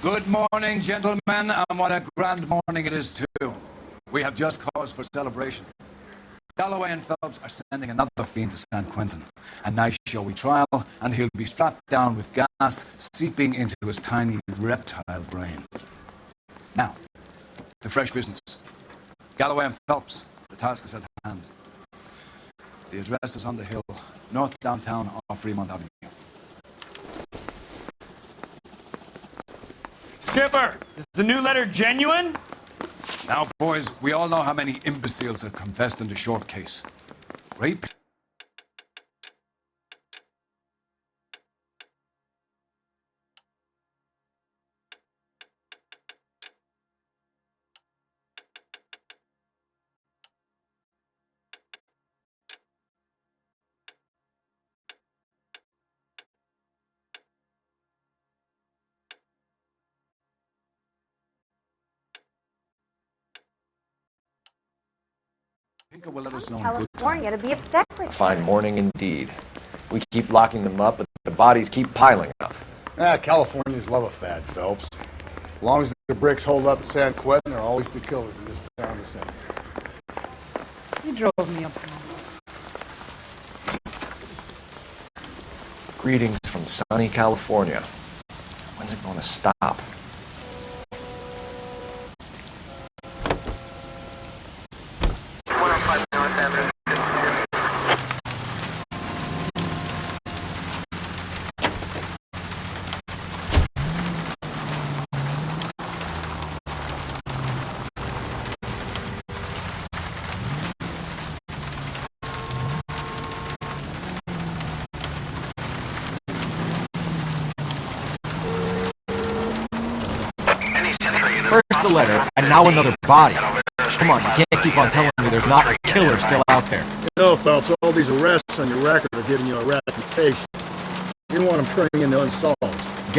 Good morning, gentlemen, and what a grand morning it is, too. We have just cause for celebration. Galloway and Phelps are sending another fiend to San Quentin. A nice showy trial, and he'll be strapped down with gas seeping into his tiny reptile brain. Now, to fresh business. Galloway and Phelps, the task is at hand. The address is on the hill, north downtown off Fremont Avenue. Skipper, is the new letter genuine? Now, boys, we all know how many imbeciles have confessed in the short case. Rape. Pinker will let us know in good time. California to be a secretary. A fine morning indeed. We keep locking them up, but the bodies keep piling up. Californians love a fad, Phelps. As long as the bricks hold up at San Quentin, there'll always be killers in this town to send. You drove me up. Greetings from sunny California. When's it going to stop? First the letter, and now another body. Come on, you can't keep on telling me there's not a killer still out there. No, Phelps, all these arrests on your record are giving you a reputation. You don't want them turning into unsolved.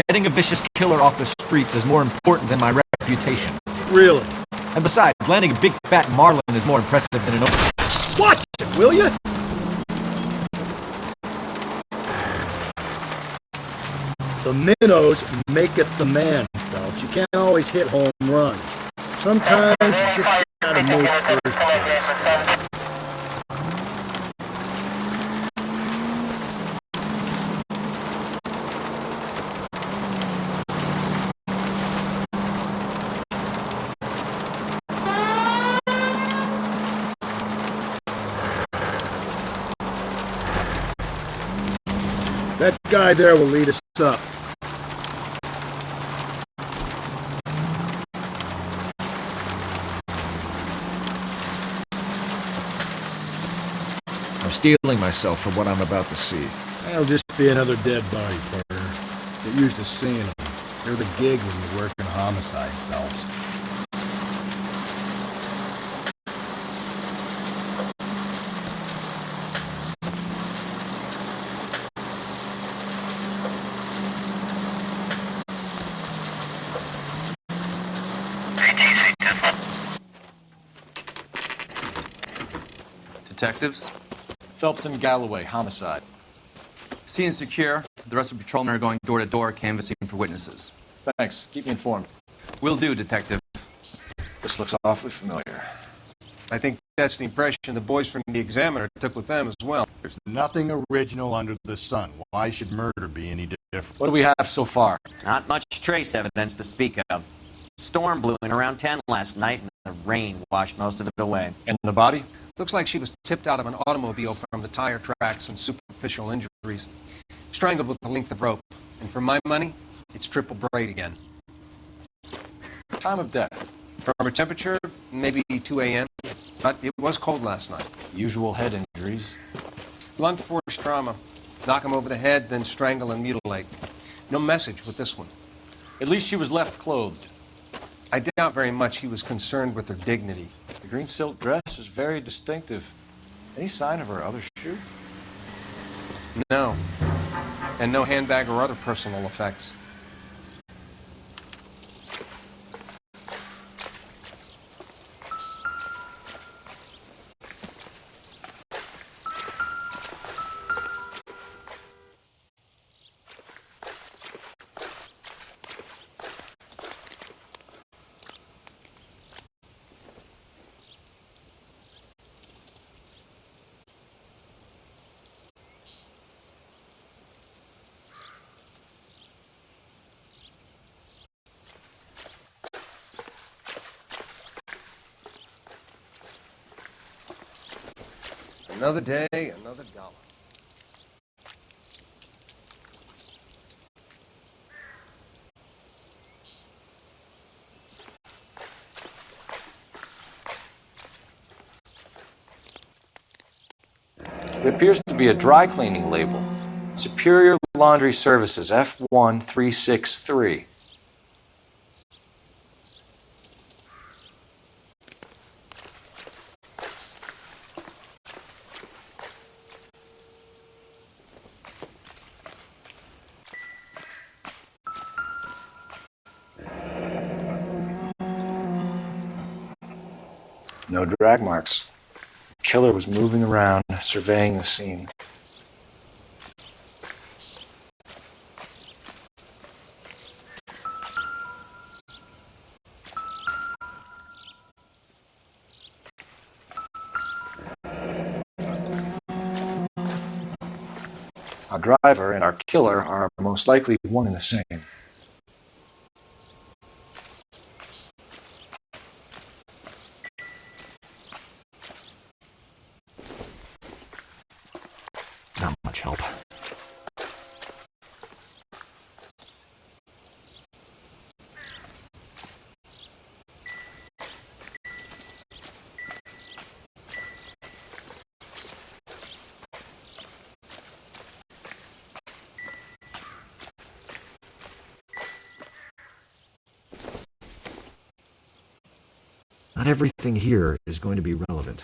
Getting a vicious killer off the streets is more important than my reputation. Really? And besides, landing a big fat marlin is more impressive than an open... Watch it, will you? The minnows make it the man, Phelps. You can't always hit home runs. Sometimes you just gotta make first base. That guy there will lead us up. I'm steeling myself for what I'm about to see. That'll just be another dead body, partner. Get used to seeing them. They're the gig when you work in homicide, Phelps. Detectives? Phelps and Galloway, homicide. Scene is secure. The rest of the patrolmen are going door to door, canvassing for witnesses. Thanks. Keep me informed. Will do, Detective. This looks awfully familiar. I think that's the impression the boys from the Examiner took with them as well. There's nothing original under the sun. Why should murder be any different? What do we have so far? Not much trace evidence to speak of. Storm blew in around 10 last night, and the rain washed most of it away. And the body? Looks like she was tipped out of an automobile from the tire tracks and superficial injuries. Strangled with a length of rope. And for my money, it's triple braid again. Time of death? From her temperature, maybe 2 a.m. But it was cold last night. Usual head injuries. Blunt force trauma. Knock him over the head, then strangle and mutilate. No message with this one. At least she was left clothed. I doubt very much he was concerned with her dignity. The green silk dress is very distinctive. Any sign of her other shoe? No. And no handbag or other personal effects. Another day, another dollar. It appears to be a dry cleaning label. Superior Laundry Services, F1363. No drag marks. The killer was moving around, surveying the scene. Our driver and our killer are most likely one and the same. Not much help. Not everything here is going to be relevant.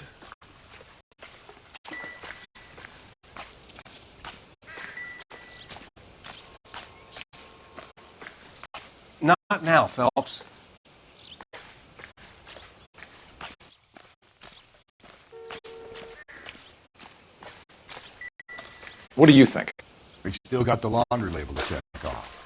Not now, Phelps. What do you think? We still got the laundry label to check off.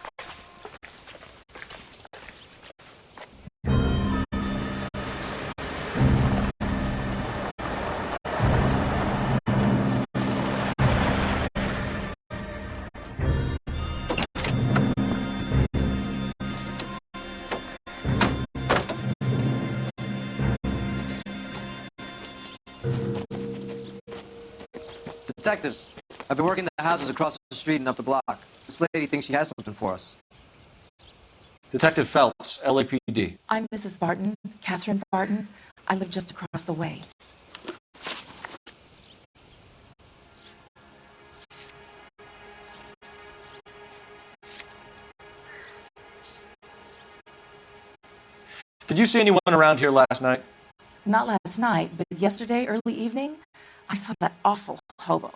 Detectives, I've been working the houses across the street and up the block. This lady thinks she has something for us. Detective Phelps, LAPD. I'm Mrs. Barton, Catherine Barton. I live just across the way. Did you see anyone around here last night? Not last night, but yesterday, early evening, I saw that awful hobo.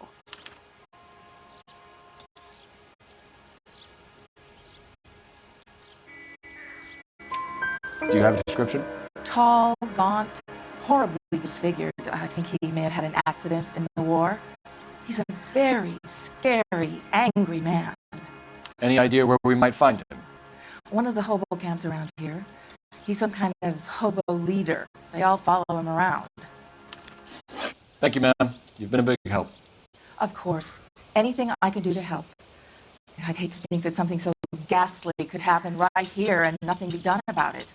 Do you have a description? Tall, gaunt, horribly disfigured. I think he may have had an accident in the war. He's a very scary, angry man. Any idea where we might find him? One of the hobo camps around here. He's some kind of hobo leader. They all follow him around. Thank you, ma'am. You've been a big help. Of course. Anything I can do to help. I'd hate to think that something so ghastly could happen right here and nothing be done about it.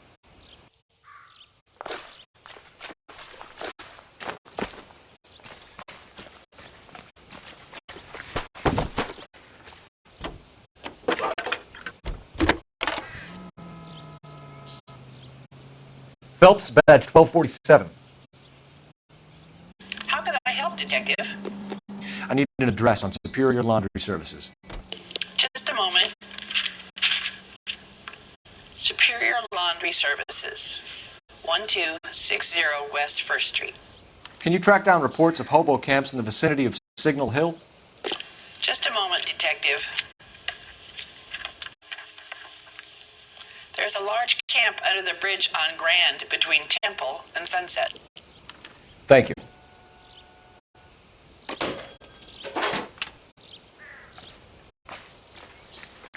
Phelps, badge 1247. How could I help, Detective? I need an address on Superior Laundry Services. Just a moment. Superior Laundry Services, 1260 West 1st Street. Can you track down reports of hobo camps in the vicinity of Signal Hill? Just a moment, Detective. There's a large camp under the bridge on Grand between Temple and Sunset. Thank you.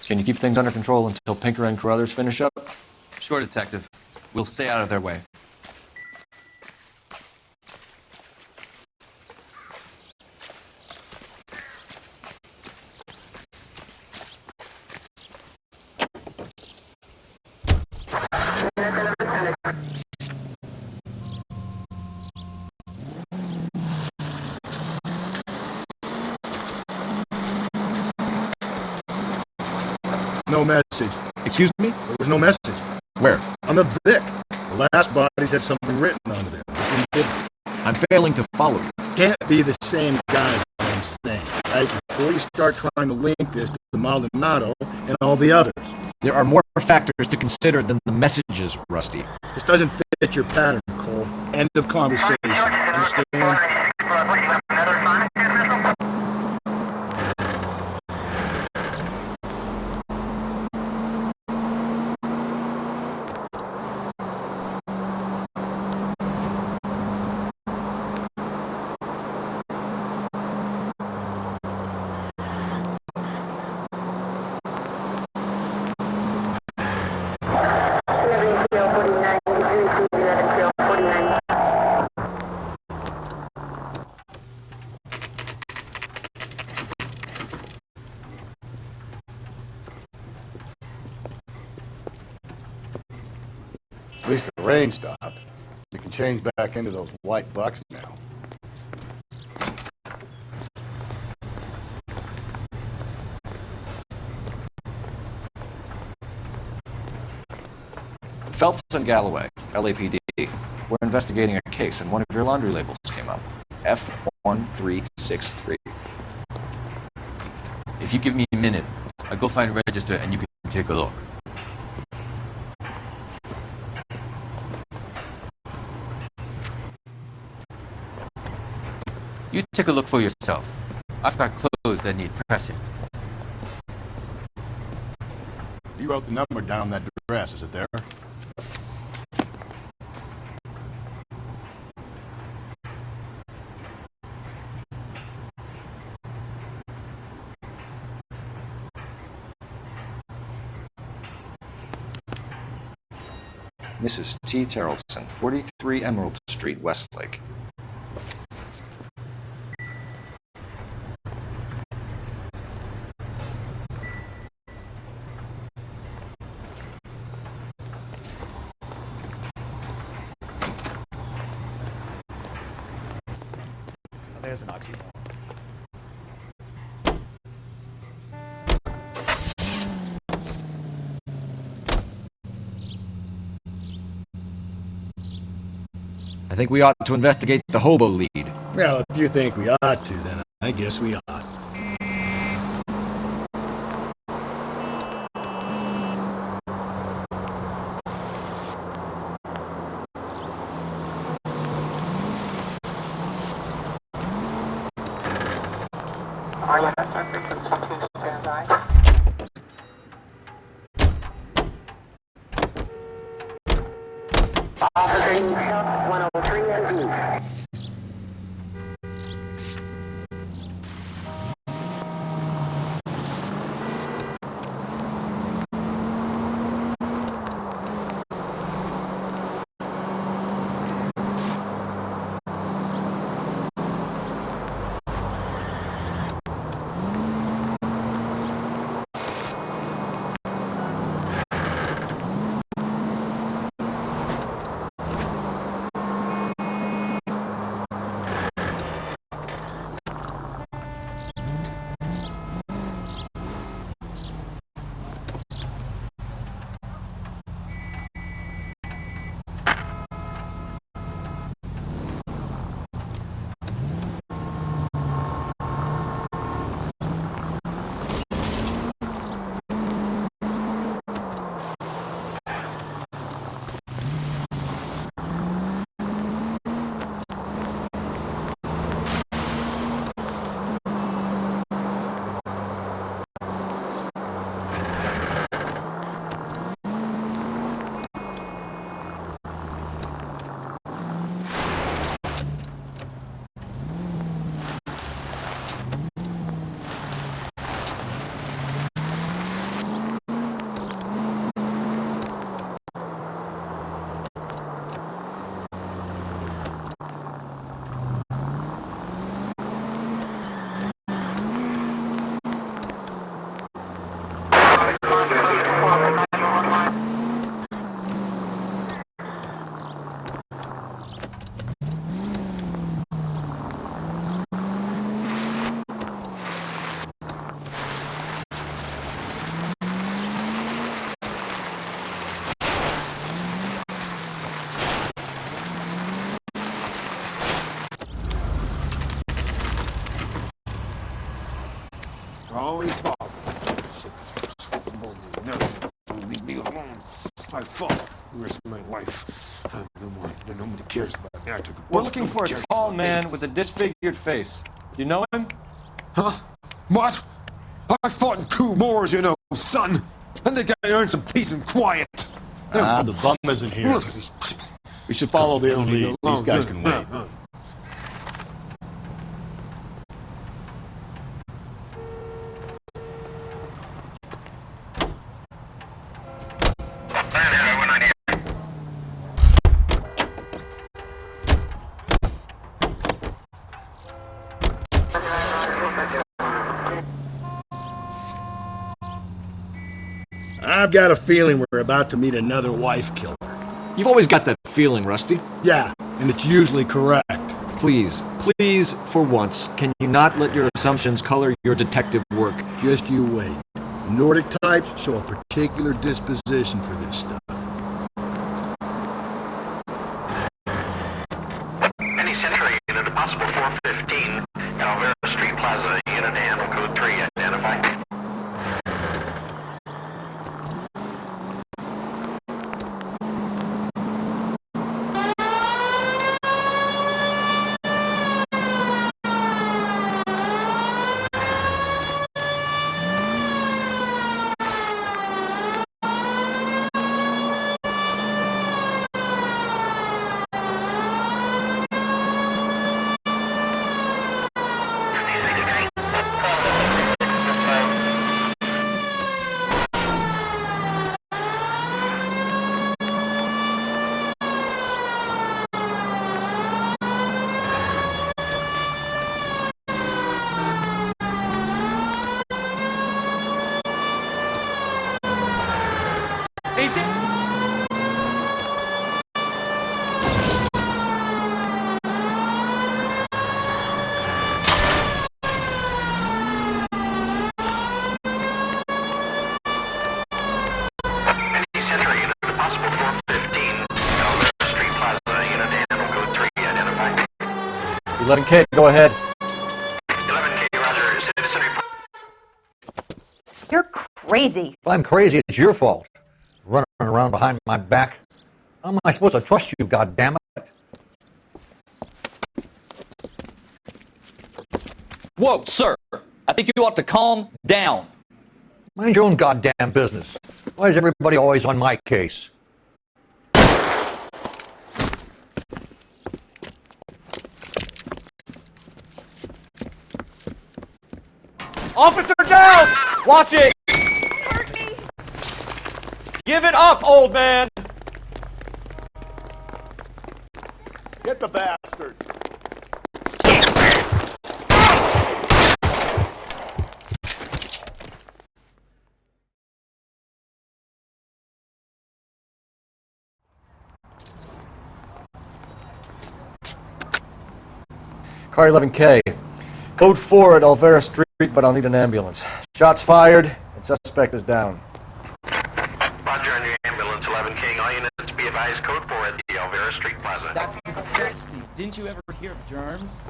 Can you keep things under control until Pinker and Carruthers finish up? Sure, Detective. We'll stay out of their way. no message. Excuse me? There was no message. Where? On the Vic. The last bodies had something written onto them. This one didn't. I'm failing to follow you. Can't be the same guy, I'm saying. Right? Before you start trying to link this to Maldonado and all the others. There are more factors to consider than the messages, Rusty. This doesn't fit your pattern, Cole. End of conversation. Understand? At least the rain stopped. We can change back into those white bucks now. Phelps and Galloway, LAPD. We're investigating a case, and one of your laundry labels came up. F1363. If you give me a minute, I'll go find a register and you can take a look. You take a look for yourself. I've got clothes that need pressing. You wrote the number down on that dress, is it there? Mrs. T. Terrelson, 43 Emerald Street, Westlake. There's an oxymoron. I think we ought to investigate the hobo lead. Well, if you think we ought to, then I guess we ought. always bother. Shit, leave me alone. I fought the rest of my life. Nobody cares about me. I took a We're looking for a tall man with a disfigured face. You know him? Huh? What? I fought in 2 wars, you know, son. And the guy earned some peace and quiet. The bum isn't here. Look at these people. We should follow the lead. These guys can wait. I've got a feeling we're about to meet another wife killer. You've always got that feeling, Rusty. Yeah, and it's usually correct. Please, for once, can you not let your assumptions color your detective work? Just you wait. Nordic types show a particular disposition for this stuff. Any Century unit, a possible 415, Alvera Street Plaza, unit animal code 3, identify. Any Century unit, a possible 415, Alvera Street Plaza, unit animal code 3, identify. 11K, go ahead. 11K, roger, citizen report. You're crazy. If I'm crazy, it's your fault. Running around behind my back. How am I supposed to trust you, goddammit? Whoa, sir! I think you ought to calm down. Mind your own goddamn business. Why is everybody always on my case? Officer down! Watch it! Hurt me. Give it up, old man! Get the bastard. Car 11K. Code 4 at Alvera Street, but I'll need an ambulance. Shots fired, and suspect is down. Roger on your ambulance, 11K. All units be advised, code 4 at the Alvera Street Plaza. That's disgusting. Didn't you ever hear of germs?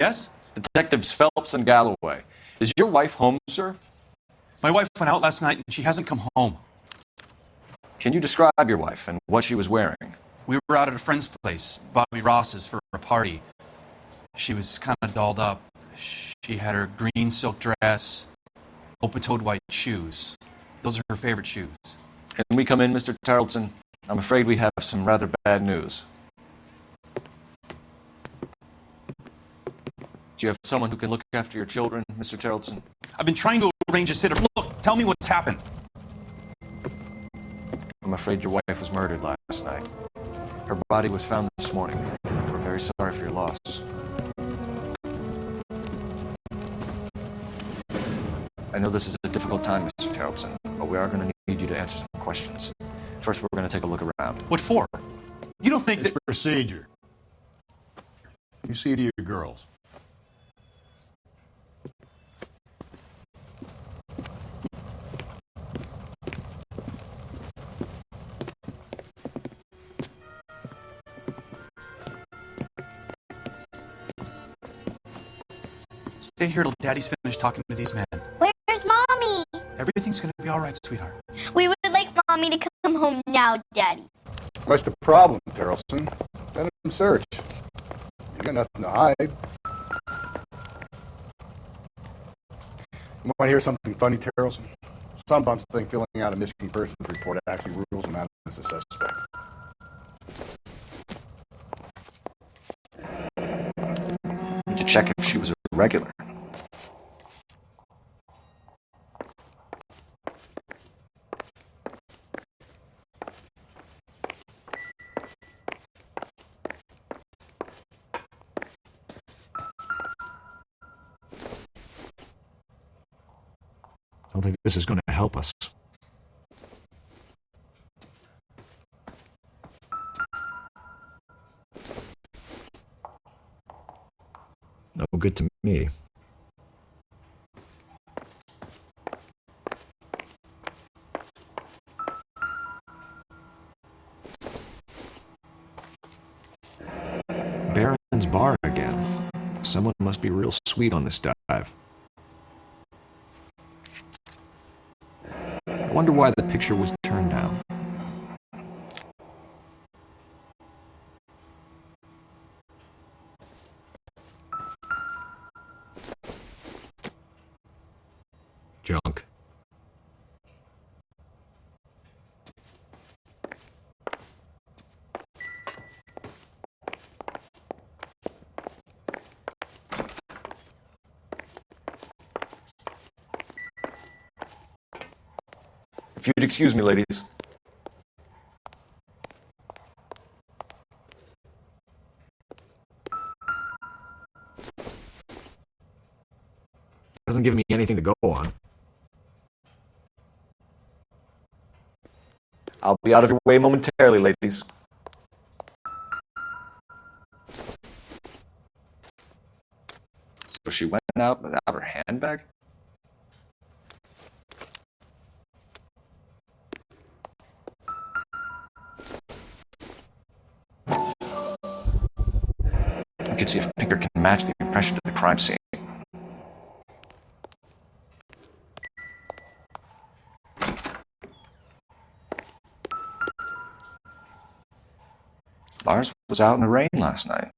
Yes? Detectives Phelps and Galloway. Is your wife home, sir? My wife went out last night and she hasn't come home. Can you describe your wife and what she was wearing? We were out at a friend's place, Bobby Ross's, for a party. She was kind of dolled up. She had her green silk dress, open-toed white shoes. Those are her favorite shoes. Can we come in, Mr. Tarleton? I'm afraid we have some rather bad news. Do you have someone who can look after your children, Mr. Tarleton? I've been trying to arrange a sitter. Look, tell me what's happened. I'm afraid your wife was murdered last night. Her body was found this morning. We're very sorry for your loss. I know this is a difficult time, Mr. Tarleton, but we are going to need you to answer some questions. First, we're going to take a look around. What for? You don't think It's that... procedure. You see to your girls. Stay here till Daddy's finished talking to these men. Where's Mommy? Everything's gonna be all right, sweetheart. We would like Mommy to come home now, Daddy. What's the problem, Tarleton? Let him search. You got nothing to hide. You want to hear something funny, Tarleton? Some bumps think filling out a missing persons report actually rules him out as a suspect. Need to check if she was a regular. I don't think this is going to help us. No good to me. Baron's bar again. Someone must be real sweet on this dive. I wonder why the picture was turned down. Junk. If you'd excuse me, ladies. Doesn't give me anything to go on. I'll be out of your way momentarily, ladies. So she went out without her handbag? I can see if Pinker can match the impression to the crime scene. Lars was out in the rain last night.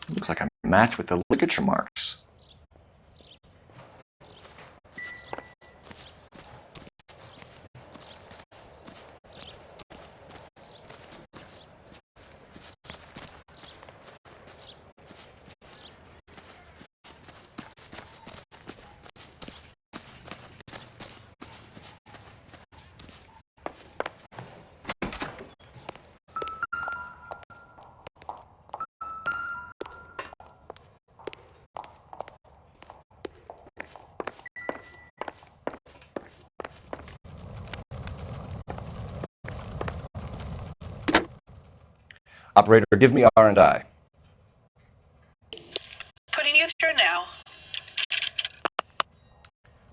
Looks like a match with the ligature marks. Operator, give me R&I. Putting you through now.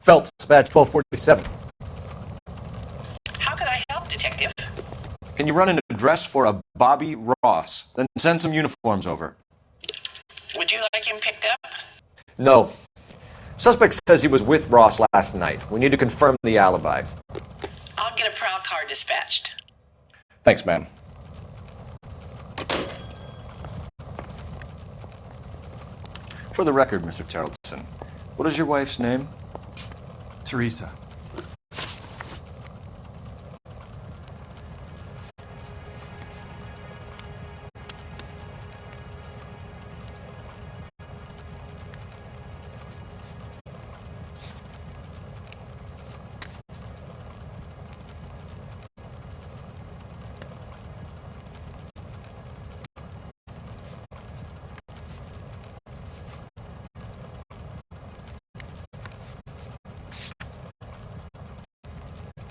Phelps, badge 1247. How can I help, Detective? Can you run an address for a Bobby Ross? Then send some uniforms over. Would you like him picked up? No. Suspect says he was with Ross last night. We need to confirm the alibi. I'll get a prowl car dispatched. Thanks, ma'am. For the record, Mr. Tarleton, what is your wife's name? Teresa.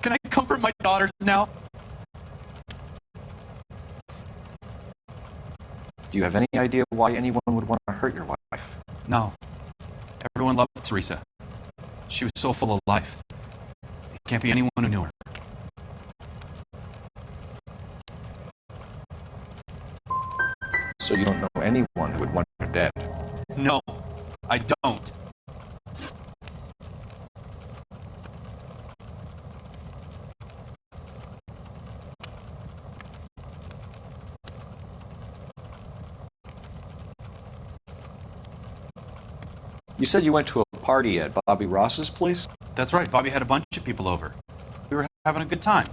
Can I comfort my daughters now? Do you have any idea why anyone would want to hurt your wife? No. Everyone loved Teresa. She was so full of life. It can't be anyone who knew her. So you don't know anyone who would want her dead? No, I don't. You said you went to a party at Bobby Ross's place? That's right, Bobby had a bunch of people over. We were having a good time.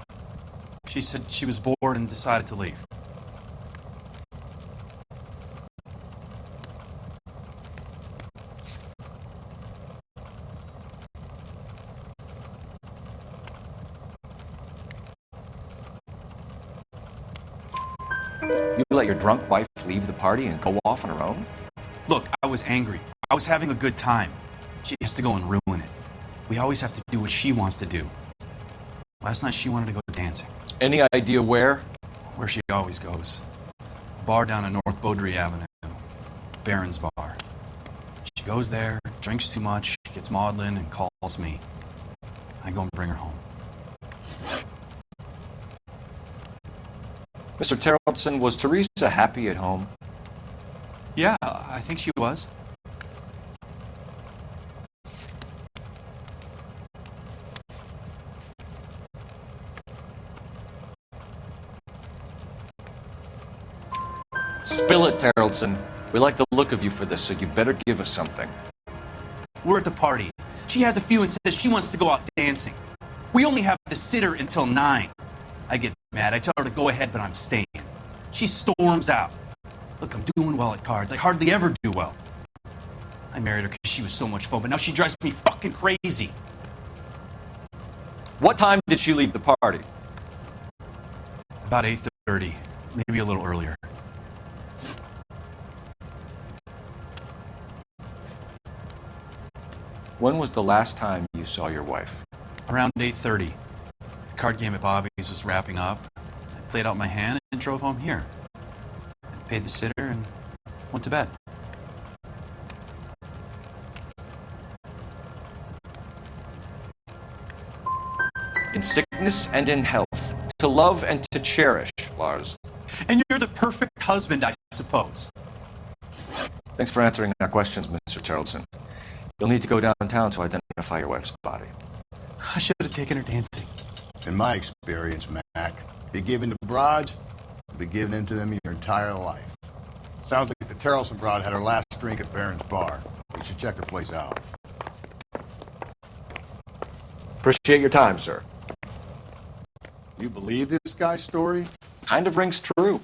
She said she was bored and decided to leave. You let your drunk wife leave the party and go off on her own? Look, I was angry. I was having a good time. She has to go and ruin it. We always have to do what she wants to do. Last night she wanted to go dancing. Any idea where? Where she always goes. A bar down on North Beaudry Avenue. Barron's Bar. She goes there, drinks too much, gets maudlin, and calls me. I go and bring her home. Mr. Tarleton, was Teresa happy at home? Yeah, I think she was. Spill it, Tarleton. We like the look of you for this, so you better give us something. We're at the party. She has a few and says she wants to go out dancing. We only have the sitter until 9. I get mad. I tell her to go ahead, but I'm staying. She storms out. Look, I'm doing well at cards. I hardly ever do well. I married her because she was so much fun, but now she drives me fucking crazy. What time did she leave the party? About 8:30, maybe a little earlier. When was the last time you saw your wife? Around 8:30. The card game at Bobby's was wrapping up. I played out my hand and drove home here. I paid the sitter and went to bed. In sickness and in health, to love and to cherish, Lars. And you're the perfect husband, I suppose. Thanks for answering our questions, Mr. Tarleton. You'll need to go downtown to identify your wife's body. I should have taken her dancing. In my experience, Mac, be given to broads, be given into them your entire life. Sounds like the Tarleton broad had her last drink at Barron's Bar. We should check her place out. Appreciate your time, sir. You believe this guy's story? Kind of rings true.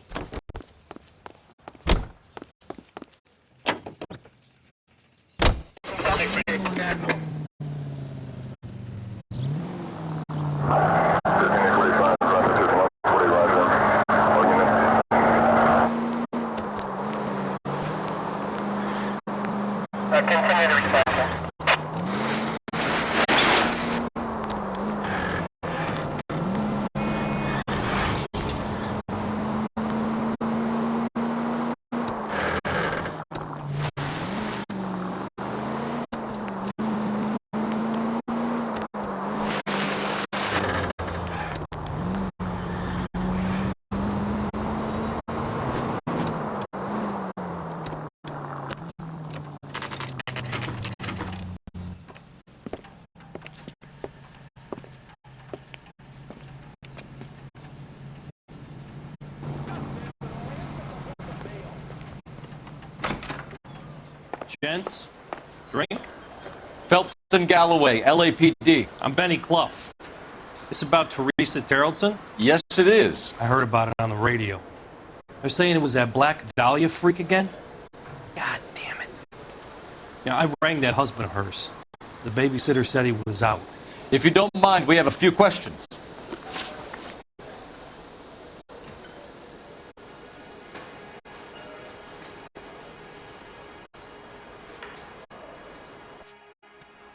Gents, drink? Phelps and Galloway, LAPD. I'm Benny Clough. This about Teresa Terrellson? Yes, it is. I heard about it on the radio. They're saying it was that Black Dahlia freak again? God damn it. Yeah, I rang that husband of hers. The babysitter said he was out. If you don't mind, we have a few questions.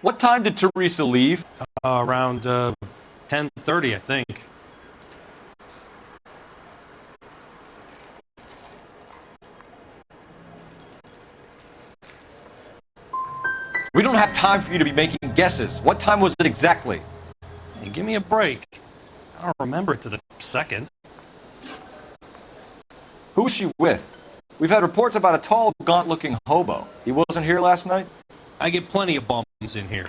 What time did Teresa leave? Around 10:30, I think. We don't have time for you to be making guesses. What time was it exactly? Hey, give me a break. I don't remember it to the second. Who was she with? We've had reports about a tall, gaunt-looking hobo. He wasn't here last night? I get plenty of bums in here,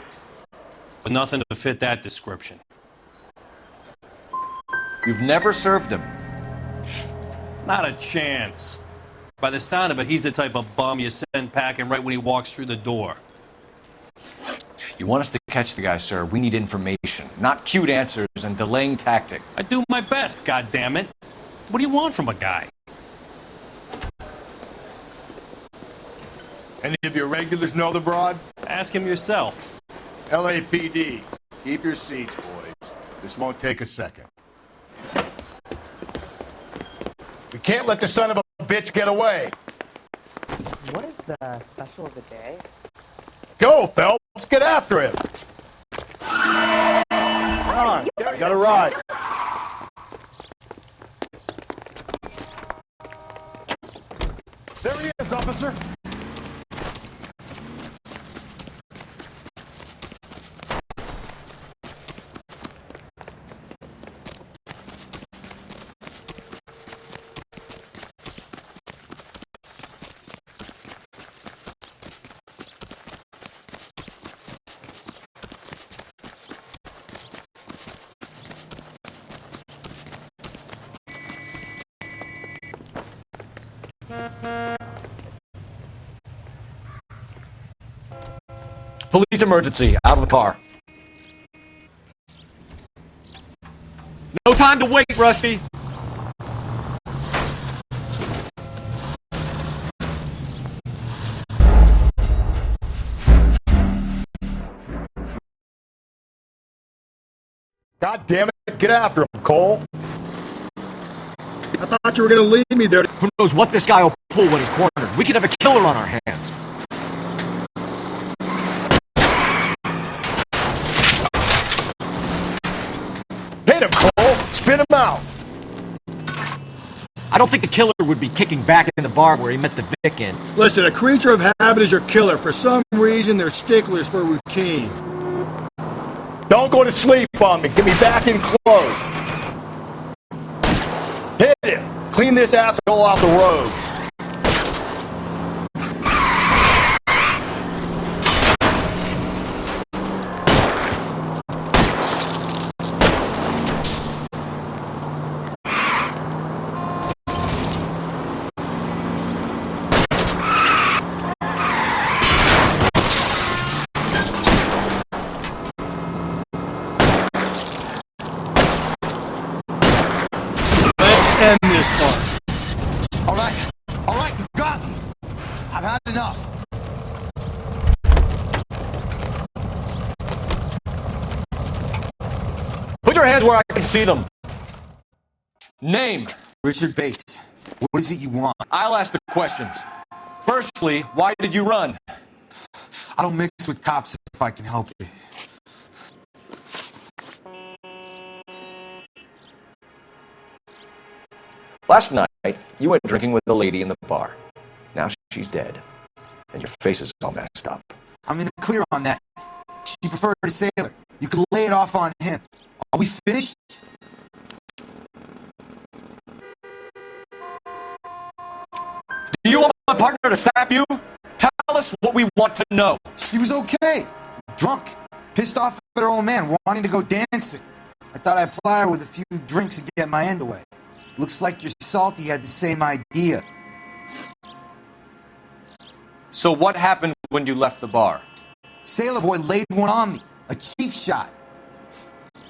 but nothing to fit that description. You've never served him? Not a chance. By the sound of it, he's the type of bum you send packing right when he walks through the door. You want us to catch the guy, sir. We need information, not cute answers and delaying tactic. I do my best, goddammit. What do you want from a guy? Any of your regulars know the broad? Ask him yourself. LAPD. Keep your seats, boys. This won't take a second. We can't let the son of a bitch get away. What is the special of the day? Go, Phelps. Get after him. Come on. You got a ride. There he is, officer. Police emergency. Out of the car. No time to wait, Rusty. God damn it. Get after him, Cole. I thought you were going to leave me there. Who knows what this guy will pull when he's cornered. We could have a killer on our hands. Hit him, Cole. Spin him out. I don't think the killer would be kicking back in the bar where he met the Vic in. Listen, a creature of habit is your killer. For some reason, they're sticklers for routine. Don't go to sleep on me. Get me back in close. Hit him. Clean this asshole off the road. End this part. All right, you got me. I've had enough. Put your hands where I can see them. Name. Richard Bates. What is it you want? I'll ask the questions. Firstly, why did you run? I don't mix with cops if I can help it. Last night, you went drinking with a lady in the bar. Now she's dead. And your face is all messed up. I'm in the clear on that. She preferred a sailor. You can lay it off on him. Are we finished? Do you want my partner to slap you? Tell us what we want to know. She was okay. Drunk. Pissed off at her old man, wanting to go dancing. I thought I'd ply her with a few drinks and get my end away. Looks like your salty had the same idea. So what happened when you left the bar? Sailor boy laid one on me. A cheap shot.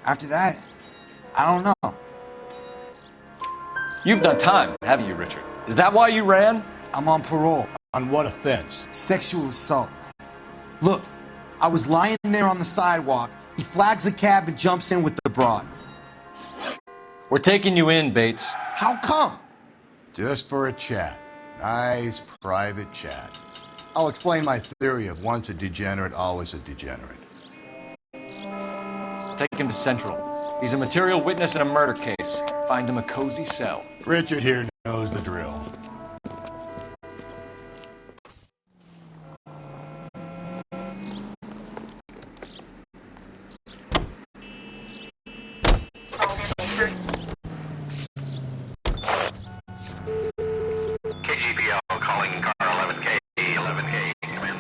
After that, I don't know. You've done time, haven't you, Richard? Is that why you ran? I'm on parole. On what offense? Sexual assault. Look, I was lying there on the sidewalk. He flags a cab and jumps in with the broad. We're taking you in, Bates. How come? Just for a chat. Nice private chat. I'll explain my theory of once a degenerate, always a degenerate. Take him to Central. He's a material witness in a murder case. Find him a cozy cell. Richard here knows the drill. KGPL calling car 11K, 11K, come in.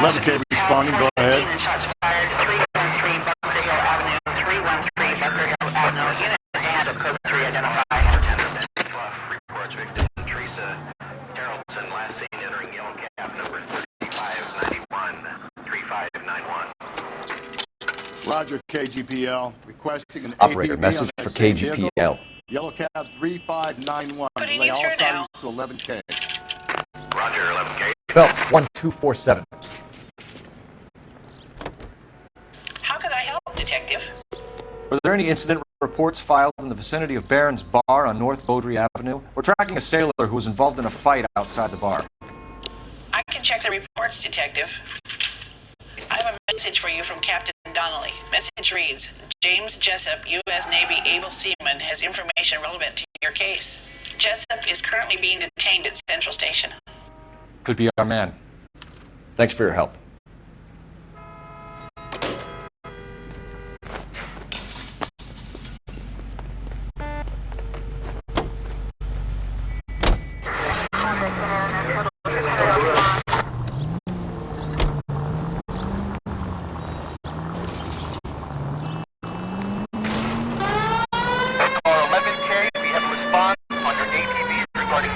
11K responding, go ahead. Shots fired, 313 Bunker Hill Avenue, 313 Bunker Hill Avenue. Unit and code 3 identified. Reports victim Teresa Harrelson, last seen entering yellow cab number 3591, 3591. Roger, KGPL. Requesting an Operator, APB message on for that same vehicle. KGPL. Yellow cab 3591. Relay all sightings to 11K. Roger, 11K. Phelps, 1247. How could I help, Detective? Were there any incident reports filed in the vicinity of Barron's Bar on North Beaudry Avenue? We're tracking a sailor who was involved in a fight outside the bar. I can check the reports, Detective. I have a message for you from Captain Donnelly. Message reads, James Jessup, U.S. Navy able seaman, has information relevant to your case. Jessup is currently being detained at Central Station. Could be our man. Thanks for your help.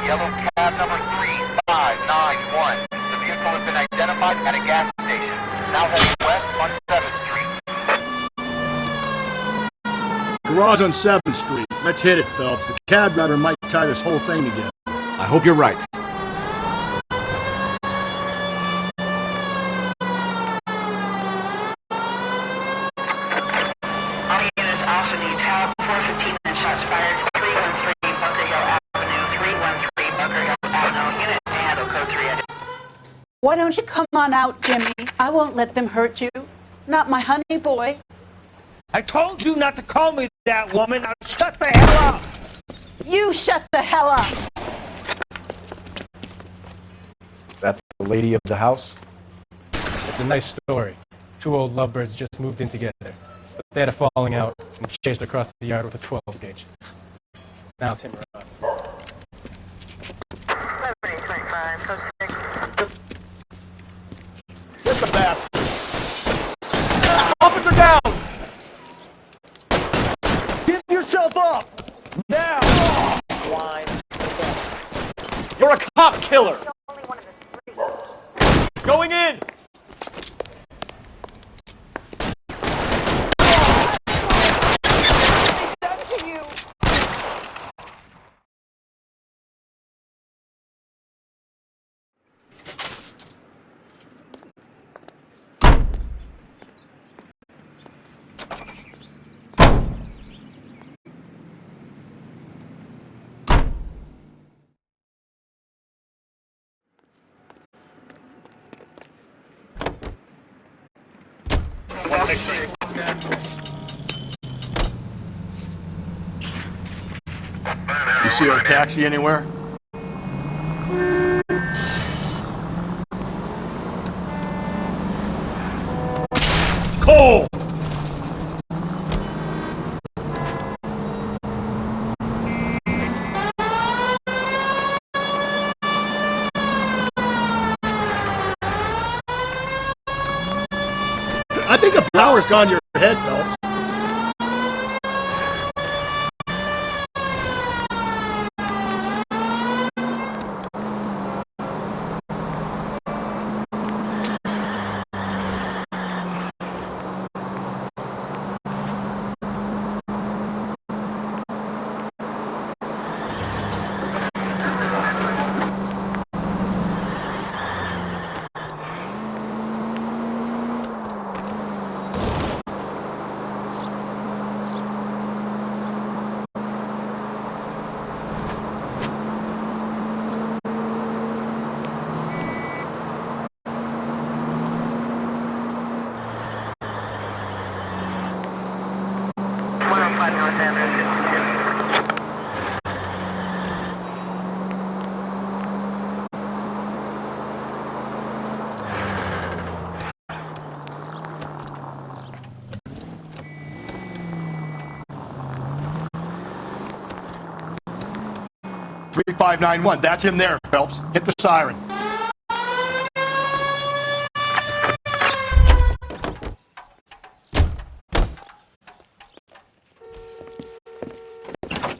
Yellow cab number 3591. The vehicle has been identified at a gas station. Now heading west on 7th Street. Garage on 7th Street. Let's hit it, Phelps. The cab driver might tie this whole thing together. I hope you're right. All units also needs help. 415 and shots fired. 313 Bunker Hill Avenue. 313 Bunker Hill Avenue. Unit to handle code 3. Why don't you come on out, Jimmy? I won't let them hurt you. Not my honey boy. I told you not to call me that, woman. Now shut the hell up. You shut the hell up. That's the lady of the house? It's a nice story. Two old lovebirds just moved in together. But they had a falling out and chased across the yard with a 12 gauge. Now it's him or us. Get the bastard! Officer down! Give yourself up! Now! You're a cop killer! Going in! You see our taxi anywhere? Cole! I think a power's gone to your head, Phelps. 3591. That's him there, Phelps. Hit the siren.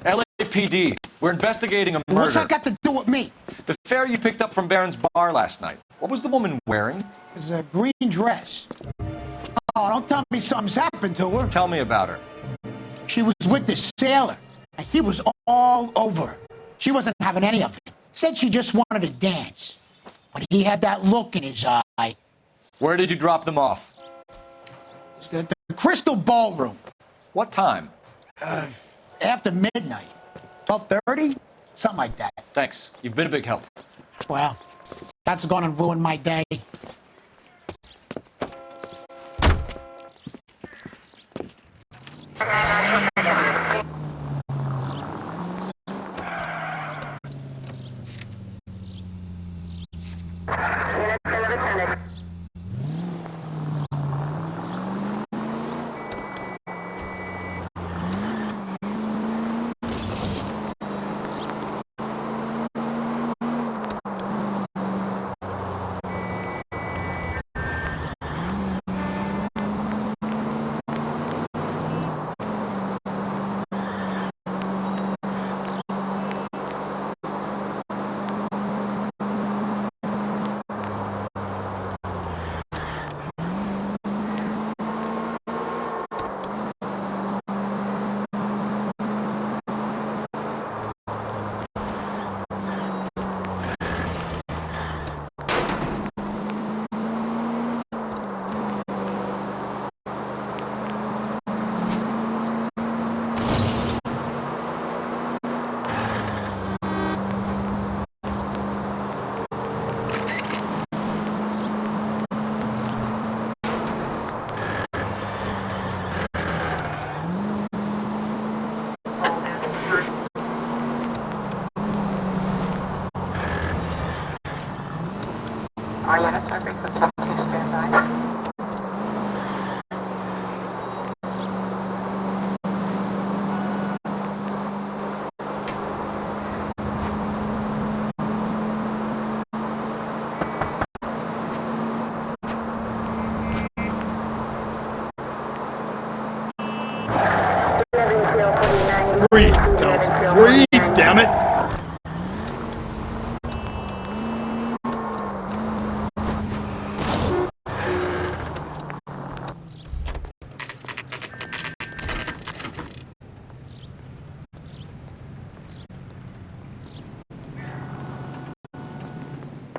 LAPD, we're investigating a murder. What's that got to do with me? The fare you picked up from Barron's bar last night. What was the woman wearing? It was a green dress. Oh, don't tell me something's happened to her. Tell me about her. She was with this sailor, and he was all over her. She wasn't having any of it. Said she just wanted to dance. But he had that look in his eye. Where did you drop them off? It's at the Crystal Ballroom. What time? After midnight. 12:30? Something like that. Thanks. You've been a big help. Well, that's gonna ruin my day. Breathe, Phelps. Breathe, damn it.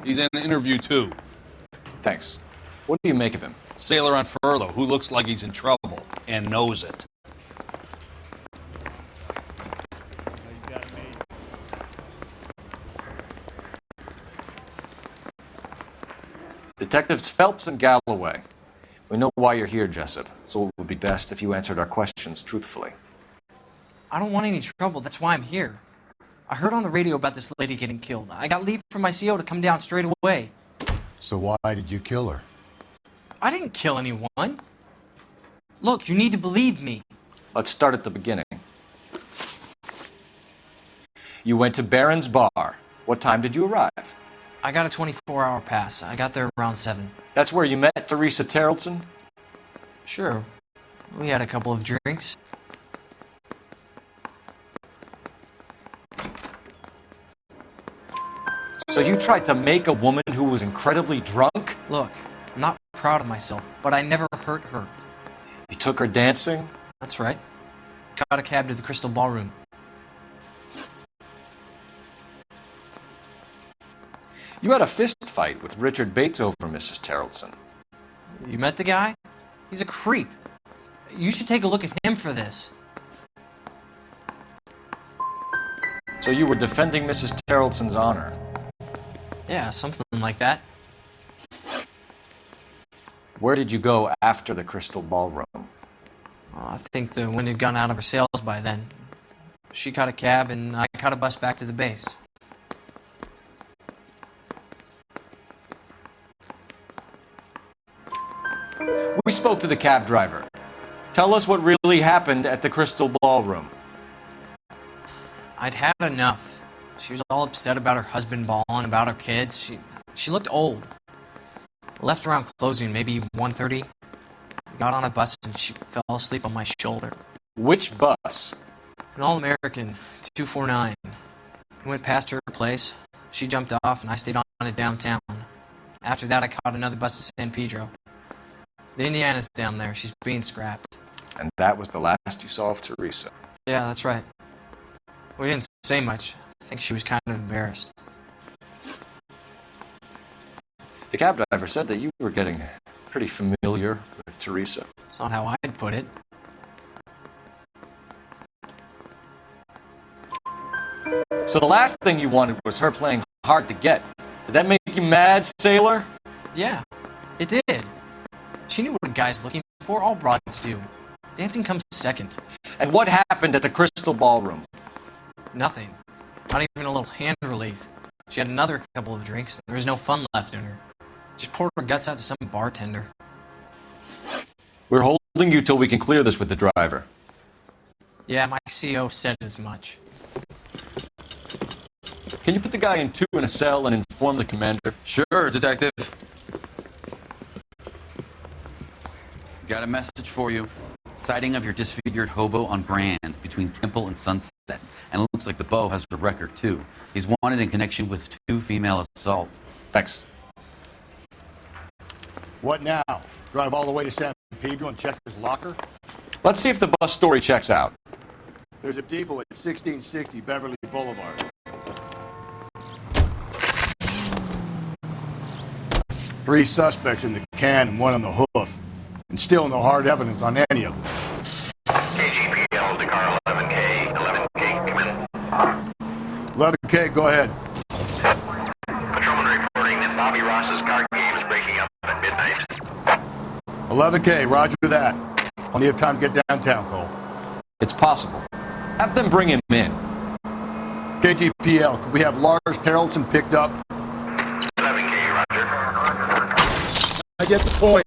He's in an interview, too. Thanks. What do you make of him? Sailor on furlough who looks like he's in trouble and knows it. Detectives Phelps and Galloway. We know why you're here, Jessup, so it would be best if you answered our questions truthfully. I don't want any trouble. That's why I'm here. I heard on the radio about this lady getting killed. I got leave from my CO to come down straight away. So why did you kill her? I didn't kill anyone. Look, you need to believe me. Let's start at the beginning. You went to Barron's bar. What time did you arrive? I got a 24-hour pass. I got there around 7. That's where you met Teresa Terrelson? Sure. We had a couple of drinks. So you tried to make a woman who was incredibly drunk? Look, I'm not proud of myself, but I never hurt her. You took her dancing? That's right. Got a cab to the Crystal Ballroom. You had a fist fight with Richard Bates over Mrs. Terrelson. You met the guy? He's a creep. You should take a look at him for this. So you were defending Mrs. Terrelson's honor? Yeah, something like that. Where did you go after the Crystal Ballroom? I think the wind had gone out of her sails by then. She caught a cab and I caught a bus back to the base. We spoke to the cab driver. Tell us what really happened at the Crystal Ballroom. I'd had enough. She was all upset about her husband balling, about her kids. She looked old. Left around closing, maybe 1:30. Got on a bus and she fell asleep on my shoulder. Which bus? An All-American, 249. Went past her place. She jumped off and I stayed on it downtown. After that, I caught another bus to San Pedro. The Indiana's down there. She's being scrapped. And that was the last you saw of Teresa? Yeah, that's right. We didn't say much. I think she was kind of embarrassed. The cab driver said that you were getting pretty familiar with Teresa. That's not how I'd put it. So the last thing you wanted was her playing hard to get. Did that make you mad, sailor? Yeah, it did. She knew what a guy's looking for. All broads do. Dancing comes second. And what happened at the Crystal Ballroom? Nothing. Not even a little hand relief. She had another couple of drinks. There was no fun left in her. Just poured her guts out to some bartender. We're holding you till we can clear this with the driver. Yeah, my CO said as much. Can you put the guy in 2 in a cell and inform the commander? Sure, Detective. Got a message for you. Sighting of your disfigured hobo on Grand between Temple and Sunset. And it looks like the beau has a record, too. He's wanted in connection with 2 female assaults. Thanks. What now? Drive all the way to San Pedro and check his locker? Let's see if the bus story checks out. There's a depot at 1660 Beverly Boulevard. Three suspects in the can and 1 on the hoof. And still no hard evidence on any of them. KGPL to car 11K. 11K, come in. 11K, go ahead. Patrolman reporting that Bobby Ross's card game is breaking up at midnight. 11K, roger that. Plenty of time to get downtown, Cole. It's possible. Have them bring him in. KGPL, could we have Lars Haraldson picked up? 11K, roger. I get the point.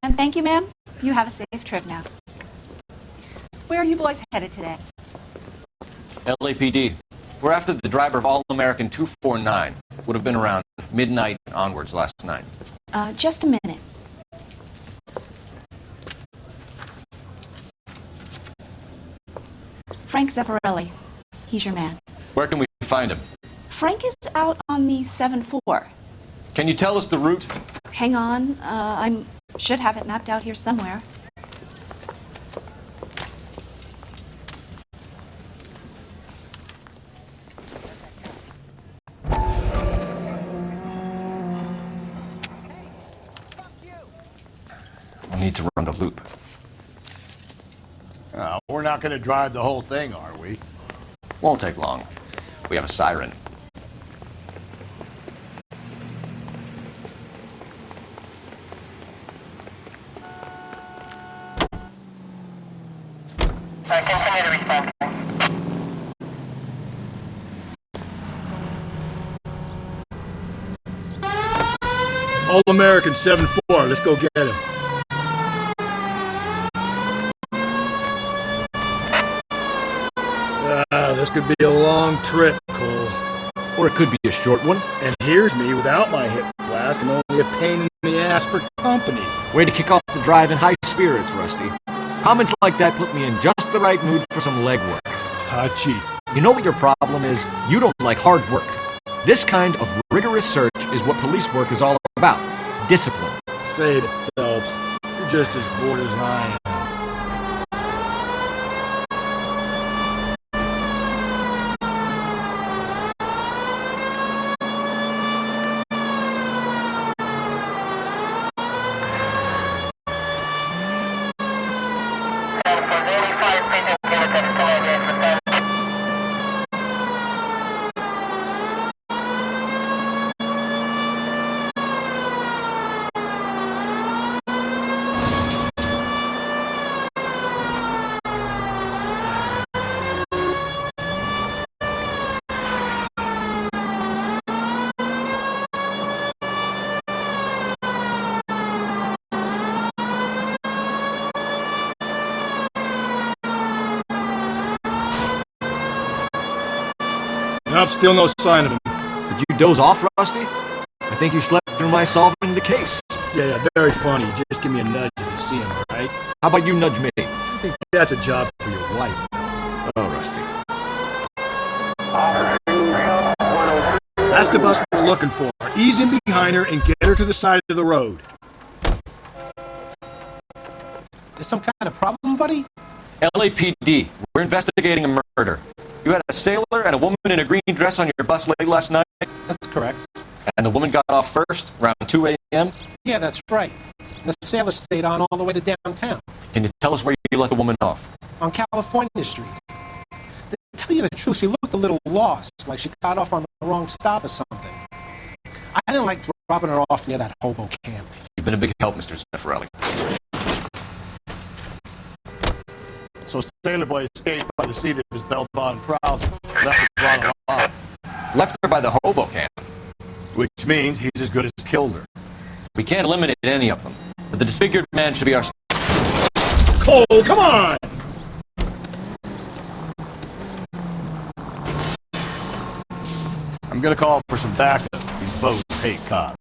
And thank you, ma'am. You have a safe trip now. Where are you boys headed today? LAPD. We're after the driver of All-American 249. Would have been around midnight onwards last night. Just a minute. Frank Zeffirelli. He's your man. Where can we find him? Frank is out on the 7-4. Can you tell us the route? Hang on. I should have it mapped out here somewhere. We'll need to run the loop. We're not going to drive the whole thing, are we? Won't take long. We have a siren. All-American 7-4. Let's go get him. This could be a long trip, Cole. Or it could be a short one. And here's me without my hip flask and only a pain in the ass for company. Way to kick off the drive in high spirits, Rusty. Comments like that put me in just the right mood for some legwork. Touchy. You know what your problem is? You don't like hard work. This kind of rigorous search is what police work is all about. Discipline. Save it, Phelps. You're just as bored as I am. Nope, still no sign of him. Did you doze off, Rusty? I think you slept through my solving the case. Yeah, very funny. Just give me a nudge if you see him, all right? How about you nudge me? I think that's a job for your wife. Oh, Rusty. That's the bus we're looking for. Ease in behind her and get her to the side of the road. There's some kind of problem, buddy? LAPD, we're investigating a murder. You had a sailor and a woman in a green dress on your bus late last night? That's correct. And the woman got off first, around 2 a.m.? Yeah, that's right. The sailor stayed on all the way to downtown. Can you tell us where you let the woman off? On California Street. To tell you the truth, she looked a little lost, like she got off on the wrong stop or something. I didn't like dropping her off near that hobo camp. You've been a big help, Mr. Zeffirelli. So Sailor Boy escaped by the seat of his bell-bottom trousers, left her brought alive. Left her by the hobo camp. Which means he's as good as killed her. We can't eliminate any of them, but the disfigured man should be our... Cole, come on! I'm gonna call for some backup. These both hate cops.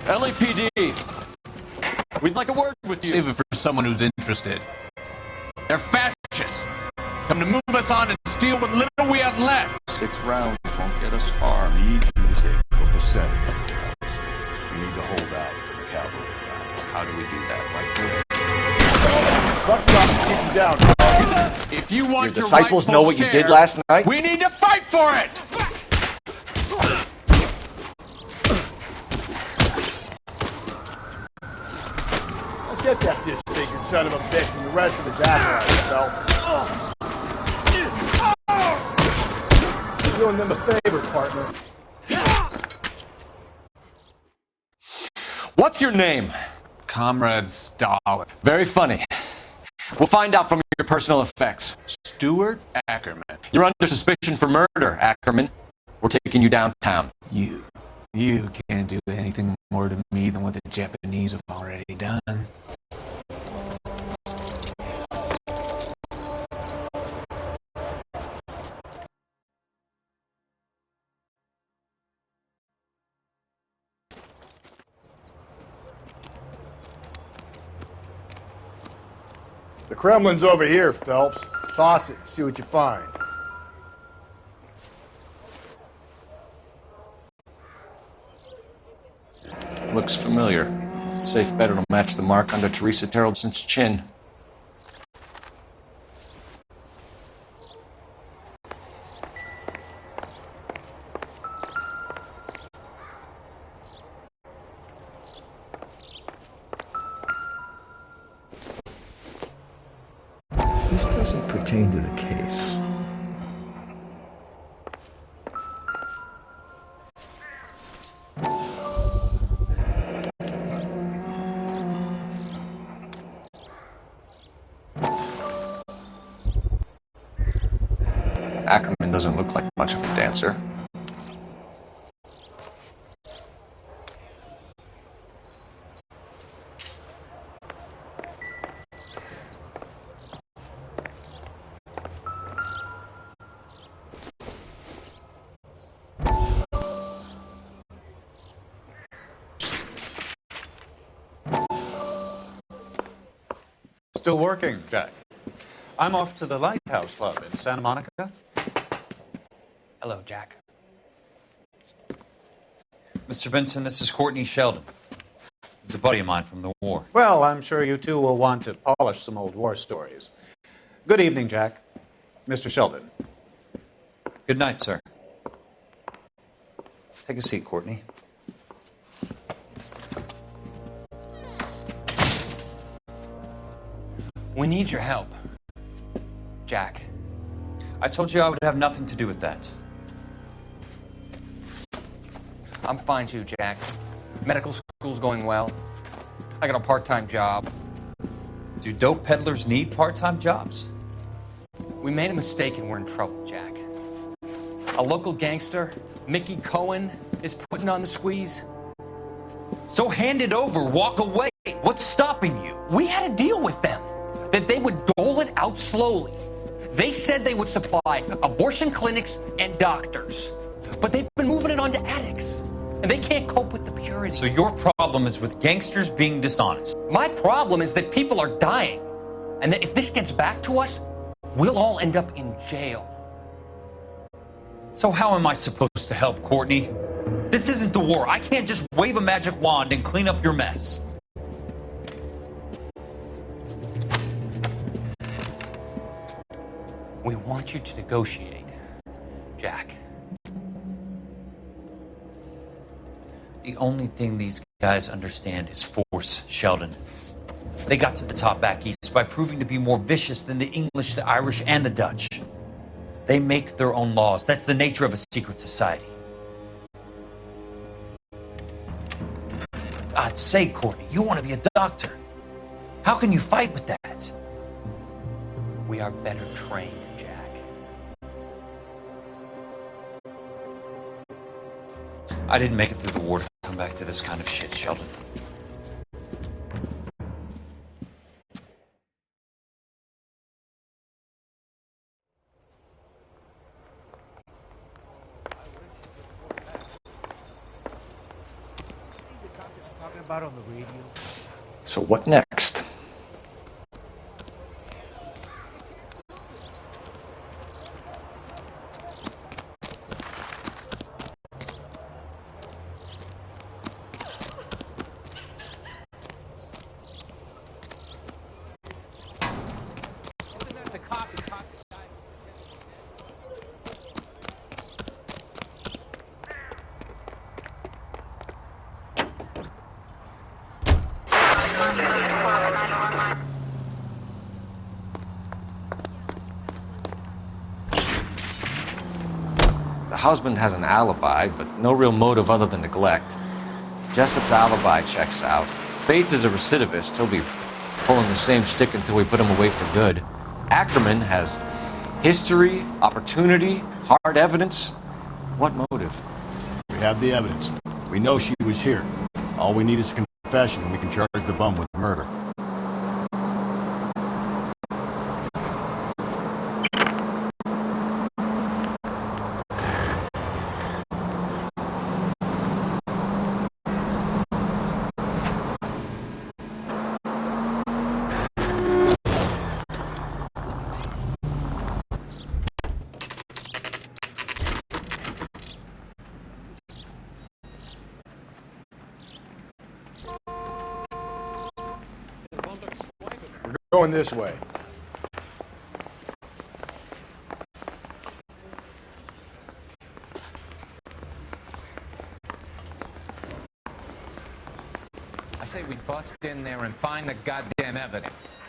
LAPD, we'd like a word with you. Save it for someone who's interested. They're fascists. Come to move us on and steal what little we have left. 6 rounds won't get us far. I need you to take copacetic. You need to hold out to the cavalry round. How do we do that? Like this. Buckshot, keep him down. If you want your disciples know what you did last night? We need to fight for it! Let's get that disfigured son of a bitch and the rest of his apparatus, Phelps. You're doing them a favor, partner. What's your name? Comrade Dollar. Very funny. We'll find out from your personal effects. Stuart Ackerman. You're under suspicion for murder, Ackerman. We're taking you downtown. You can't do anything more to me than what the Japanese have already done. The Kremlin's over here, Phelps. Toss it, see what you find. Looks familiar. Safe bet it'll match the mark under Teresa Terrelson's chin. This doesn't pertain to the case. Ackerman doesn't look like much of a dancer. Still working, Jack. I'm off to the Lighthouse Club in Santa Monica. Hello, Jack. Mr. Benson, this is Courtney Sheldon. He's a buddy of mine from the war. Well, I'm sure you two will want to polish some old war stories. Good evening, Jack. Mr. Sheldon. Good night, sir. Take a seat, Courtney. We need your help. Jack. I told you I would have nothing to do with that. I'm fine too, Jack. Medical school's going well. I got a part-time job. Do dope peddlers need part-time jobs? We made a mistake and we're in trouble, Jack. A local gangster, Mickey Cohen, is putting on the squeeze. So hand it over, walk away. What's stopping you? We had a deal with them that they would dole it out slowly. They said they would supply abortion clinics and doctors, but they've been moving it on to addicts, and they can't cope with the purity. So your problem is with gangsters being dishonest. My problem is that people are dying, and that if this gets back to us, we'll all end up in jail. So how am I supposed to help, Courtney? This isn't the war. I can't just wave a magic wand and clean up your mess. We want you to negotiate, Jack. The only thing these guys understand is force, Sheldon. They got to the top back east by proving to be more vicious than the English, the Irish, and the Dutch. They make their own laws. That's the nature of a secret society. God's sake, Courtney, you want to be a doctor. How can you fight with that? We are better trained, Jack. I didn't make it through the war to come back to this kind of shit, Sheldon. Talking about on the radio. So what next? The husband has an alibi, but no real motive other than neglect. Jessup's alibi checks out. Bates is a recidivist. He'll be pulling the same stick until we put him away for good. Ackerman has history, opportunity, hard evidence. What motive? We have the evidence. We know she was here. All we need is a confession, and we can charge the bum with murder. We're going this way. I say we bust in there and find the goddamn evidence.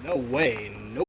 No way, nope.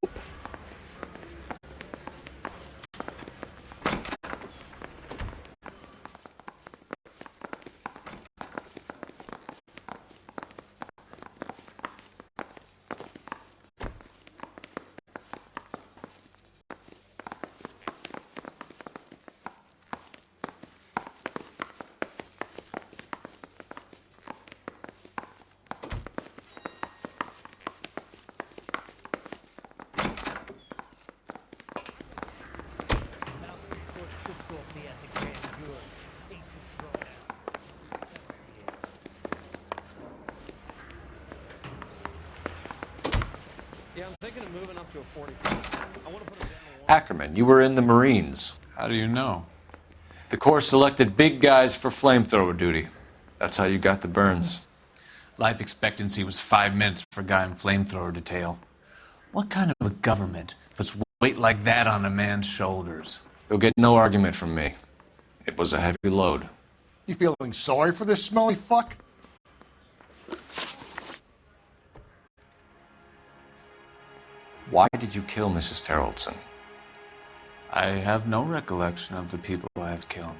Yeah, I'm thinking of moving up to a 45. I want to put him down to one. Ackerman, you were in the Marines. How do you know? The Corps selected big guys for flamethrower duty. That's how you got the burns. Life expectancy was 5 minutes for a guy in flamethrower detail. What kind of a government puts weight like that on a man's shoulders? You'll get no argument from me. It was a heavy load. You feeling sorry for this smelly fuck? Why did you kill Mrs. Terrelson? I have no recollection of the people I have killed.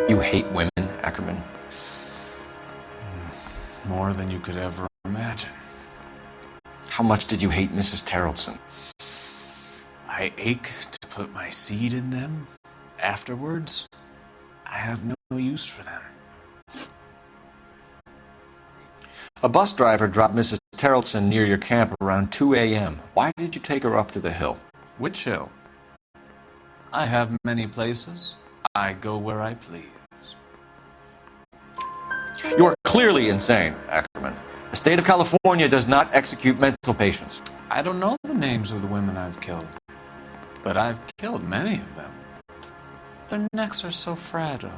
You hate women, Ackerman? More than you could ever imagine. How much did you hate Mrs. Terrelson? I ache to put my seed in them. Afterwards, I have no use for them. A bus driver dropped Mrs. Terrelson near your camp around 2 a.m. Why did you take her up to the hill? Which hill? I have many places. I go where I please. You are clearly insane, Ackerman. The state of California does not execute mental patients. I don't know the names of the women I've killed, but I've killed many of them. Their necks are so fragile.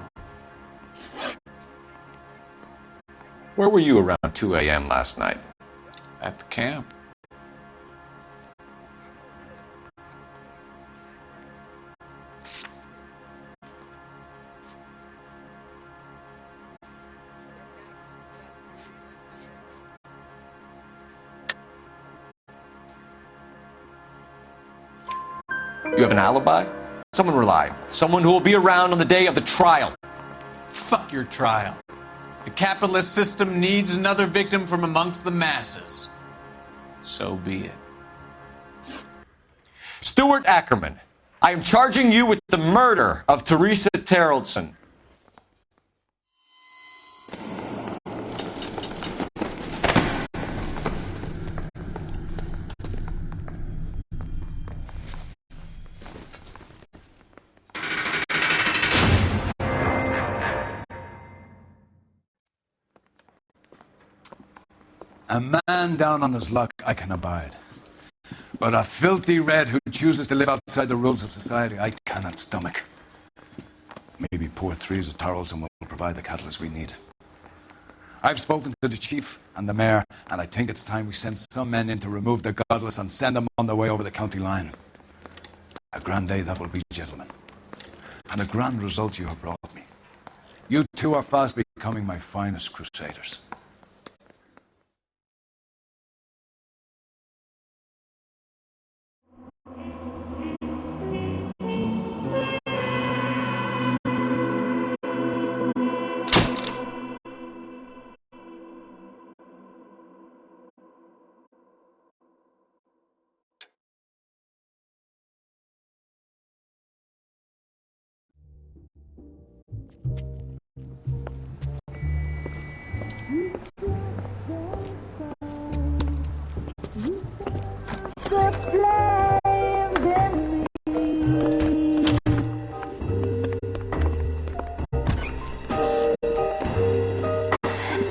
Where were you around 2 a.m. last night? At the camp. You have an alibi? Someone reliable. Someone who will be around on the day of the trial. Fuck your trial. The capitalist system needs another victim from amongst the masses. So be it. Stuart Ackerman, I am charging you with the murder of Teresa Terrelson. A man down on his luck I can abide. But a filthy red who chooses to live outside the rules of society I cannot stomach. Maybe poor Teresa Terrelson will provide the catalyst we need. I've spoken to the chief and the mayor, and I think it's time we send some men in to remove the godless and send them on their way over the county line. A grand day that will be, gentlemen. And a grand result you have brought me. You two are fast becoming my finest crusaders.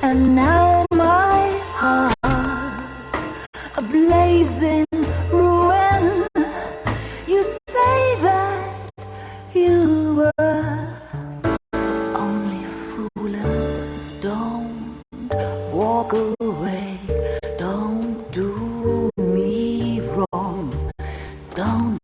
And now my heart's a blazing ruin. You say that you were only fooling. Don't walk away. Don't do me wrong. Don't